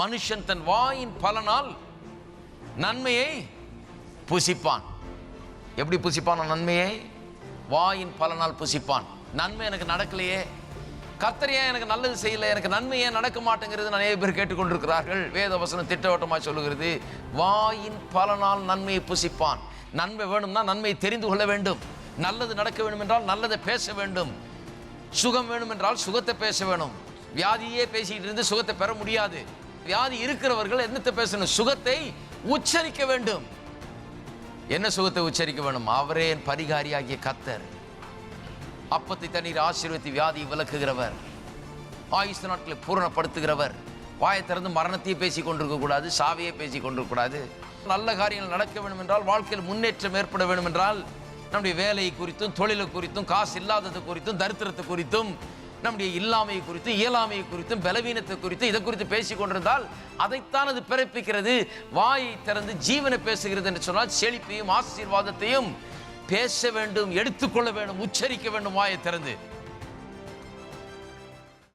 மனுஷன் தன் வாயின் பலனால் நன்மையை புசிப்பான். எப்படி புசிப்பான் நன்மையை? வாயின் பலனால் புசிப்பான். நன்மை எனக்கு நடக்கலையே, கர்த்தரையே எனக்கு நல்லது செய்யல, எனக்கு நன்மையே நடக்க மாட்டேங்கிறது நிறைய பேர் கேட்டுக்கொண்டிருக்கிறார்கள். வேதவசனம் திட்டவட்டமாக சொல்லுகிறது, வாயின் பலனால் நன்மையை புசிப்பான். நன்மை வேணும்னா நன்மையை தெரிந்து கொள்ள வேண்டும். நல்லது நடக்க வேண்டும் என்றால் நல்லதை பேச வேண்டும். சுகம் வேணும் என்றால் சுகத்தை பேச வேணும். வியாதியே பேசிட்டு இருந்து சுகத்தை பெற முடியாது. வியாதி இருக்கிறவர்கள் என்னத்தை பேசணும்? சுகத்தை உச்சரிக்க வேண்டும். என்ன சுகத்தை உச்சரிக்க வேண்டும்? அவரே என் பரிகாரியாகிய கர்த்தர், அப்பத்தை தண்ணீர் ஆசீர்வதித்து வியாதியை விலக்குகிறவர், ஆயுசு நாட்களை பூரணப்படுத்துகிறவர். வாயை திறந்து மரணத்தையே பேசி கொண்டிருக்க கூடாது, சாவையே பேசி கொண்டிருக்க கூடாது. நல்ல காரியங்கள் நடக்க வேண்டும் என்றால், வாழ்க்கையில் முன்னேற்றம் ஏற்பட வேண்டும் என்றால், நம்முடைய வேலை குறித்தும் தொழிலை குறித்தும் காசு இல்லாதது குறித்தும் தரித்திரத்தை குறித்தும் நம்முடைய இல்லாமை குறித்தும் இயலாமை குறித்தும் பலவீனத்தை குறித்தும் இதை குறித்து பேசிக் கொண்டிருந்தால் அதைத்தான் அது பிறப்பிக்கிறது. வாயை திறந்து ஜீவனை பேசுகிறது என்று சொன்னால் செழிப்பையும் ஆசீர்வாதத்தையும் பேச வேண்டும், எடுத்துக்கொள்ள வேண்டும், உச்சரிக்க வேண்டும் வாயை திறந்து.